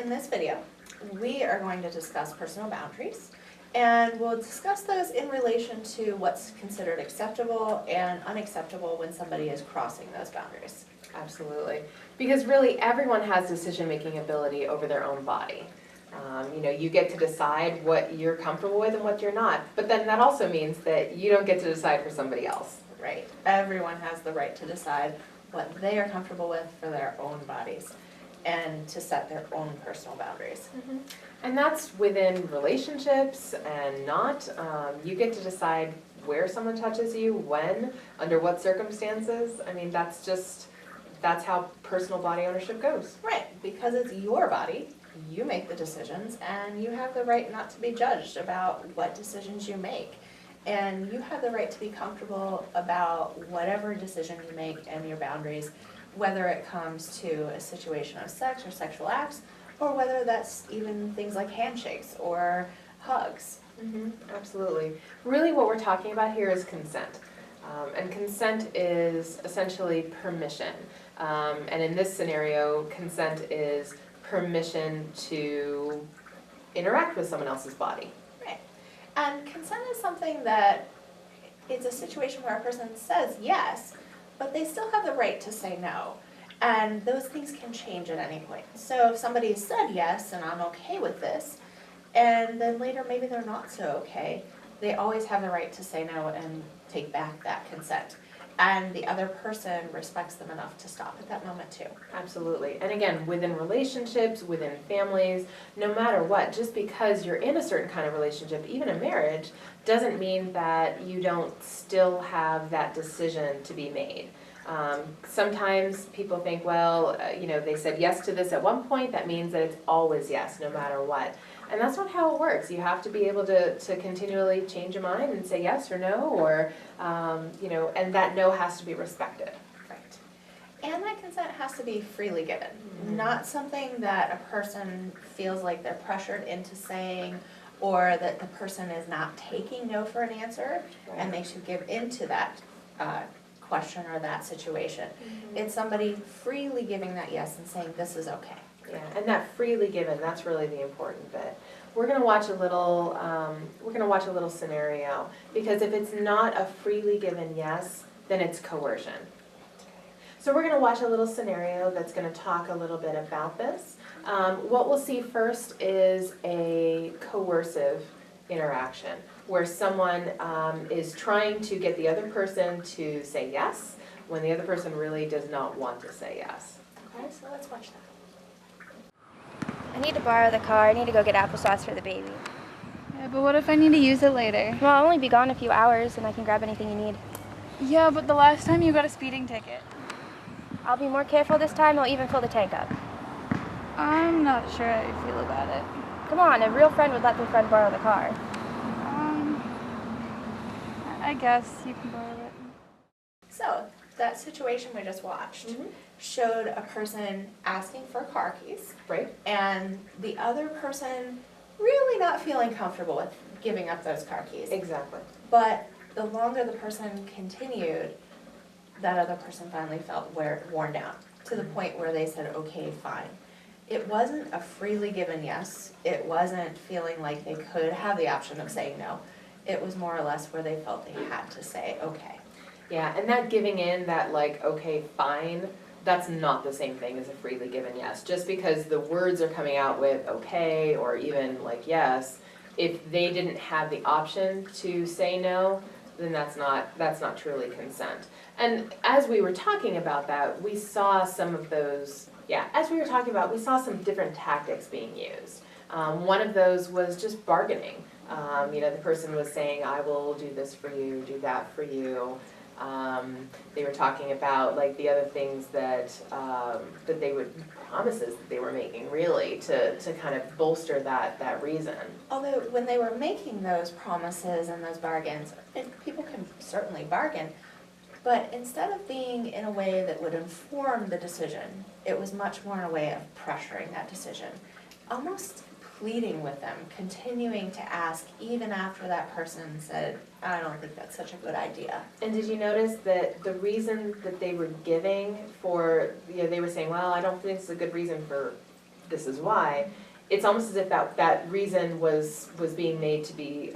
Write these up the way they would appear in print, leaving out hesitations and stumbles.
in this video, we are going to discuss personal boundaries, and we'll discuss those in relation to what's considered acceptable and unacceptable when somebody is crossing those boundaries. Absolutely. Because really everyone has decision-making ability over their own body. You get to decide what you're comfortable with and what you're not. But then that also means that you don't get to decide for somebody else. Right. Everyone has the right to decide what they are comfortable with for their own bodies and to set their own personal boundaries. Mm-hmm. And that's within relationships and not. You get to decide where someone touches you, when, under what circumstances. I mean, that's how personal body ownership goes. Right, because it's your body, you make the decisions, and you have the right not to be judged about what decisions you make. And you have the right to be comfortable about whatever decision you make and your boundaries, whether it comes to a situation of sex or sexual acts, or whether that's even things like handshakes or hugs. Mm-hmm, absolutely. Really what we're talking about here is consent. And consent is essentially permission. And in this scenario, consent is permission to interact with someone else's body. Right. And consent is something that it's a situation where a person says yes, but they still have the right to say no. And those things can change at any point. So if somebody said yes, and I'm okay with this, and then later maybe they're not so okay, they always have the right to say no and take back that consent. And the other person respects them enough to stop at that moment too. Absolutely. And again, within relationships, within families, no matter what, just because you're in a certain kind of relationship, even a marriage, doesn't mean that you don't still have that decision to be made. Sometimes people think, well, they said yes to this at one point, that means that it's always yes, no matter what. And that's not how it works. You have to be able to continually change your mind and say yes or no, or, and that no has to be respected. Right. And that consent has to be freely given, not something that a person feels like they're pressured into saying, or that the person is not taking no for an answer and makes you give into that question or that situation. It's somebody freely giving that yes and saying this is okay. Yeah, and that freely given, that's really the important bit. We're going to watch a little scenario, because if it's not a freely given yes, then it's coercion. So we're going to watch a little scenario that's going to talk a little bit about this. What we'll see first is a coercive interaction, where someone is trying to get the other person to say yes, when the other person really does not want to say yes. Okay, so let's watch that. I need to borrow the car. I need to go get applesauce for the baby. Yeah, but what if I need to use it later? Well, I'll only be gone a few hours, and I can grab anything you need. Yeah, but the last time you got a speeding ticket. I'll be more careful this time. I'll even fill the tank up. I'm not sure how you feel about it. Come on, a real friend would let their friend borrow the car. I guess you can borrow it. So, that situation we just watched showed a person asking for car keys. Right. And the other person really not feeling comfortable with giving up those car keys. Exactly. But the longer the person continued, that other person finally felt worn down to the point where they said, okay, fine. It wasn't a freely given yes. It wasn't feeling like they could have the option of saying no. It was more or less where they felt they had to say, okay. Yeah, and that giving in, that like, okay, fine, that's not the same thing as a freely given yes. Just because the words are coming out with okay or even like yes, if they didn't have the option to say no, then that's not truly consent. And as we were talking about that, we saw some of those, we saw some different tactics being used. One of those was just bargaining. The person was saying, I will do this for you, do that for you. They were talking about like the other things that promises that they were making really to kind of bolster that reason. Although when they were making those promises and those bargains, people can certainly bargain, but instead of being in a way that would inform the decision, it was much more in a way of pressuring that decision, almost pleading with them, continuing to ask even after that person said, I don't think that's such a good idea. And did you notice that the reason that they were giving for, they were saying, well, I don't think it's a good reason for this is why, it's almost as if that reason was being made to be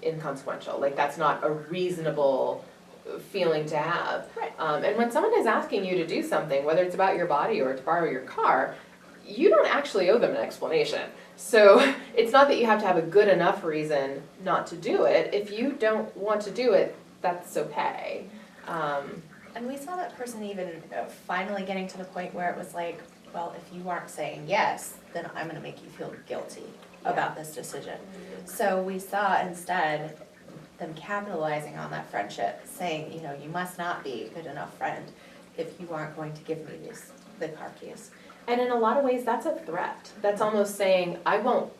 inconsequential. Like, that's not a reasonable feeling to have. Right. And when someone is asking you to do something, whether it's about your body or to borrow your car, you don't actually owe them an explanation. So it's not that you have to have a good enough reason not to do it. If you don't want to do it, that's okay. And we saw that person even finally getting to the point where it was like, well, if you aren't saying yes, then I'm gonna make you feel guilty about this decision. So we saw instead them capitalizing on that friendship, saying, you know, you must not be a good enough friend if you aren't going to give me the car keys. And in a lot of ways, that's a threat. That's almost saying, I won't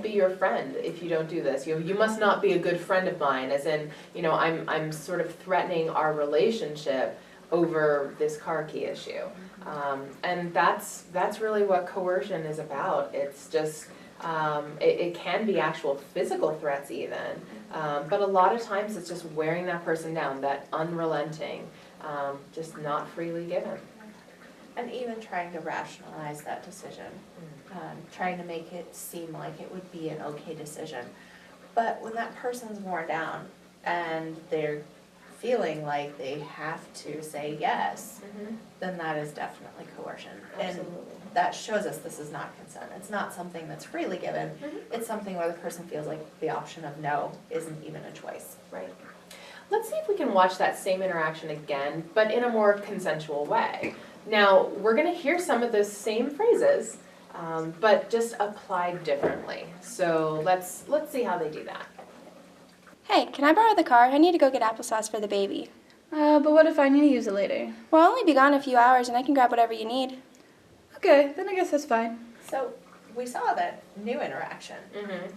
be your friend if you don't do this. You must not be a good friend of mine, as in, you know, I'm sort of threatening our relationship over this car key issue. And that's really what coercion is about. It's just, it can be actual physical threats even, but a lot of times it's just wearing that person down, that unrelenting, just not freely given. And even trying to rationalize that decision, trying to make it seem like it would be an okay decision. But when that person's worn down and they're feeling like they have to say yes, then that is definitely coercion. Absolutely. And that shows us this is not consent. It's not something that's freely given. It's something where the person feels like the option of no isn't even a choice. Right. Let's see if we can watch that same interaction again, but in a more consensual way. Now, we're going to hear some of those same phrases, but just applied differently. So let's see how they do that. Hey, can I borrow the car? I need to go get applesauce for the baby. But what if I need to use it later? Well, I'll only be gone a few hours and I can grab whatever you need. Okay, then I guess that's fine. So we saw that new interaction,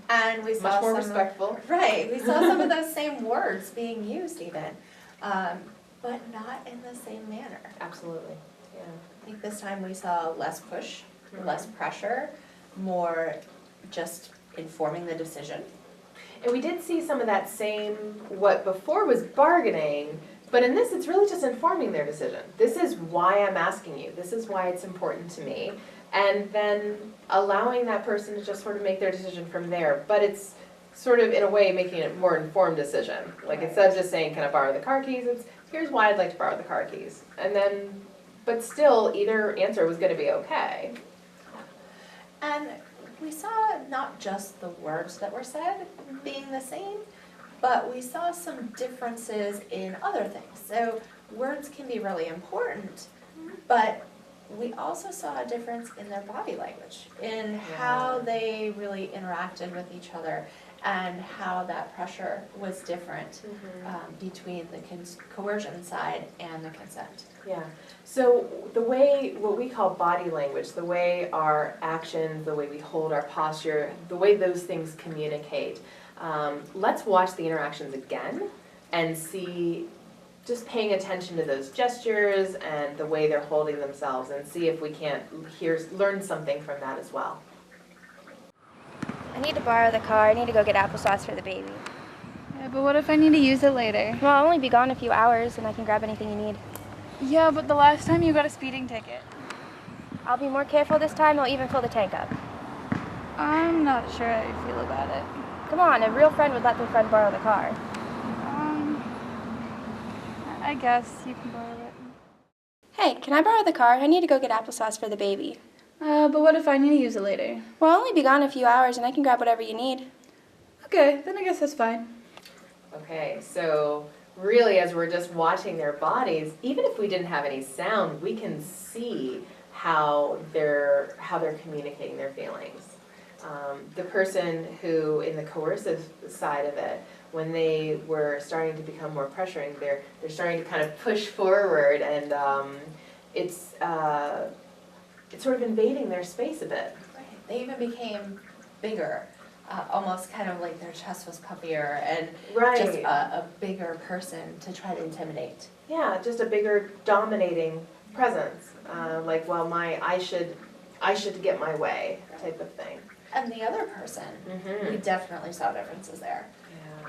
and we saw Much more some respectful. Right, we saw some of those same words being used even, but not in the same manner. Absolutely. Yeah. I think this time we saw less push, less pressure, more just informing the decision. And we did see some of that same, what before was bargaining, but in this it's really just informing their decision. This is why I'm asking you. This is why it's important to me. And then allowing that person to just sort of make their decision from there. But it's sort of, in a way, making it a more informed decision. Like, instead of just saying, can I borrow the car keys? It's, here's why I'd like to borrow the car keys. And then, but still, either answer was going to be okay. And we saw not just the words that were said being the same, but we saw some differences in other things. So words can be really important, but we also saw a difference in their body language, in how they really interacted with each other, and how that pressure was different between the coercion side and the consent. Yeah. So the way, what we call body language, the way our actions, the way we hold our posture, the way those things communicate, let's watch the interactions again and see, just paying attention to those gestures and the way they're holding themselves, and see if we can't learn something from that as well. I need to borrow the car. I need to go get applesauce for the baby. Yeah, but what if I need to use it later? Well, I'll only be gone a few hours and I can grab anything you need. Yeah, but the last time you got a speeding ticket. I'll be more careful this time. I'll even fill the tank up. I'm not sure how you feel about it. Come on, a real friend would let their friend borrow the car. I guess you can borrow it. Hey, can I borrow the car? I need to go get applesauce for the baby. But what if I need to use it later? Well, I'll only be gone a few hours and I can grab whatever you need. Okay, then I guess that's fine. Okay, so really, as we're just watching their bodies, even if we didn't have any sound, we can see how they're communicating their feelings. The person who, in the coercive side of it, when they were starting to become more pressuring, they're starting to kind of push forward, and it's sort of invading their space a bit. Right. They even became bigger, almost kind of like their chest was puffier, and just a bigger person to try to intimidate. Yeah, just a bigger dominating presence, like, well, I should get my way type of thing. And the other person, we definitely saw differences there.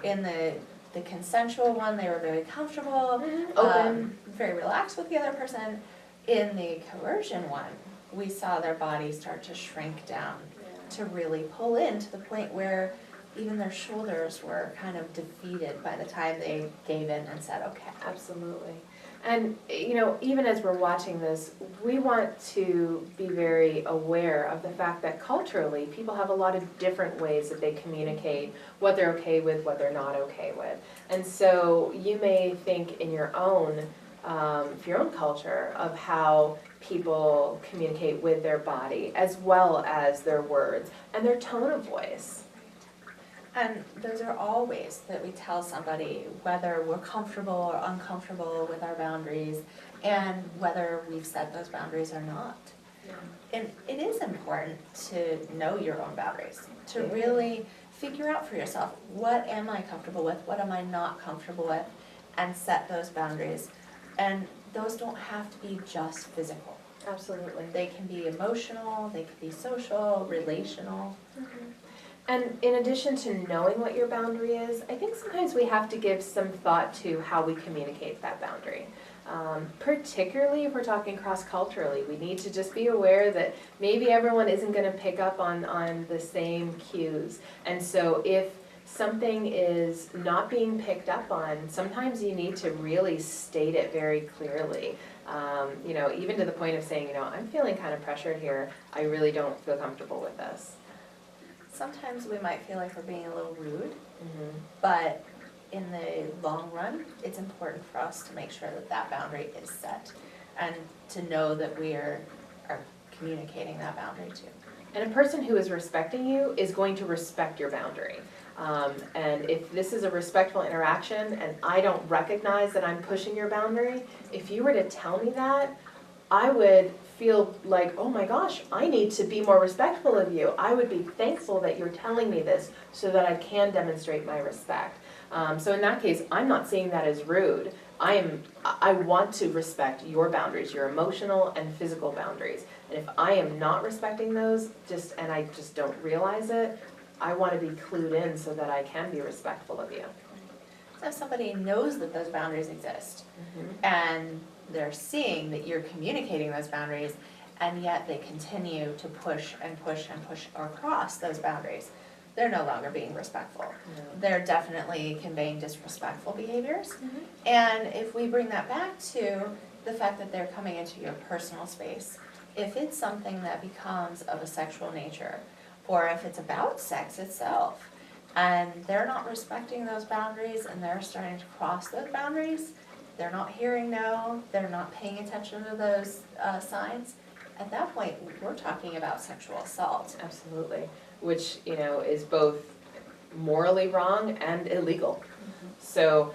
Yeah. In the consensual one, they were very comfortable, Open. very relaxed with the other person. In the coercion one, we saw their bodies start to shrink down, to really pull in to the point where even their shoulders were kind of defeated by the time they gave in and said, okay. Absolutely. And, you know, even as we're watching this, we want to be very aware of the fact that culturally, people have a lot of different ways that they communicate what they're okay with, what they're not okay with. And so you may think in your own culture of how people communicate with their body, as well as their words and their tone of voice. And those are all ways that we tell somebody whether we're comfortable or uncomfortable with our boundaries and whether we've set those boundaries or not. Yeah. And it is important to know your own boundaries, to really figure out for yourself, what am I comfortable with, what am I not comfortable with, and set those boundaries. And those don't have to be just physical. Absolutely. They can be emotional, they can be social, relational. And in addition to knowing what your boundary is, I think sometimes we have to give some thought to how we communicate that boundary. Particularly if we're talking cross-culturally, we need to just be aware that maybe everyone isn't going to pick up on the same cues. And so if something is not being picked up on, sometimes you need to really state it very clearly. You know, even to the point of saying, you know, I'm feeling kind of pressured here. I really don't feel comfortable with this. Sometimes we might feel like we're being a little rude, Mm-hmm. but in the long run, it's important for us to make sure that that boundary is set and to know that we are communicating that boundary too. And a person who is respecting you is going to respect your boundary. And if this is a respectful interaction and I don't recognize that I'm pushing your boundary, if you were to tell me that, I would feel like, oh my gosh, I need to be more respectful of you. I would be thankful that you're telling me this so that I can demonstrate my respect. So in that case, I'm not seeing that as rude. I want to respect your boundaries, your emotional and physical boundaries. And if I am not respecting those, and I just don't realize it, I want to be clued in so that I can be respectful of you. So if somebody knows that those boundaries exist and they're seeing that you're communicating those boundaries and yet they continue to push and push and push or cross those boundaries, they're no longer being respectful. No. They're definitely conveying disrespectful behaviors. And if we bring that back to the fact that they're coming into your personal space, if it's something that becomes of a sexual nature, or if it's about sex itself, and they're not respecting those boundaries and they're starting to cross those boundaries, they're not hearing no, they're not paying attention to those signs, at that point, we're talking about sexual assault. Absolutely. Which, you know, is both morally wrong and illegal. So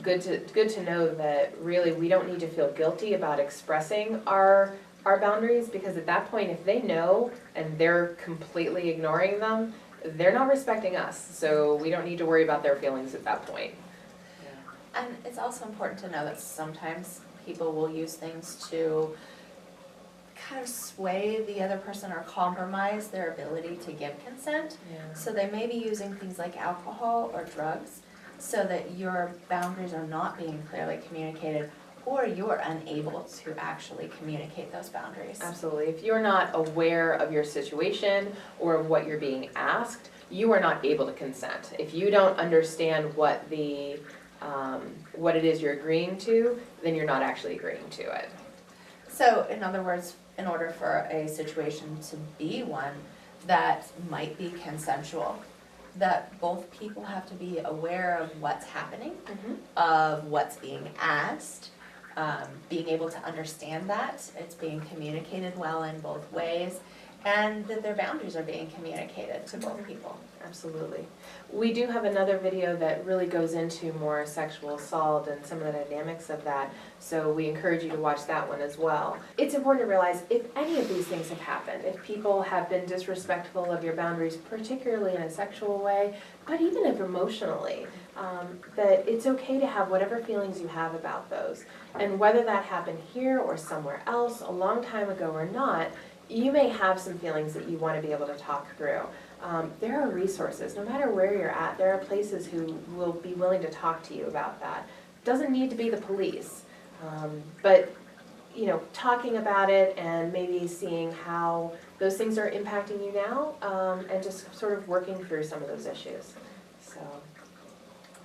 good to know that really we don't need to feel guilty about expressing our boundaries, because at that point, if they know and they're completely ignoring them, they're not respecting us. So we don't need to worry about their feelings at that point. And it's also important to know that sometimes people will use things to kind of sway the other person or compromise their ability to give consent. Yeah. So they may be using things like alcohol or drugs so that your boundaries are not being clearly communicated, or you're unable to actually communicate those boundaries. Absolutely. If you're not aware of your situation or of what you're being asked, you are not able to consent. If you don't understand what what it is you're agreeing to, then you're not actually agreeing to it. So in other words, in order for a situation to be one that might be consensual, that both people have to be aware of what's happening, of what's being asked, being able to understand that it's being communicated well in both ways, and that their boundaries are being communicated to both people. Absolutely. We do have another video that really goes into more sexual assault and some of the dynamics of that, so we encourage you to watch that one as well. It's important to realize if any of these things have happened, if people have been disrespectful of your boundaries, particularly in a sexual way, but even if emotionally, that it's okay to have whatever feelings you have about those. And whether that happened here or somewhere else, a long time ago or not, you may have some feelings that you want to be able to talk through. There are resources, no matter where you're at, there are places who will be willing to talk to you about that. Doesn't need to be the police, but you know, talking about it and maybe seeing how those things are impacting you now, and just sort of working through some of those issues. So, all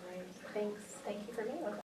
right, thanks. Thank you for being with us.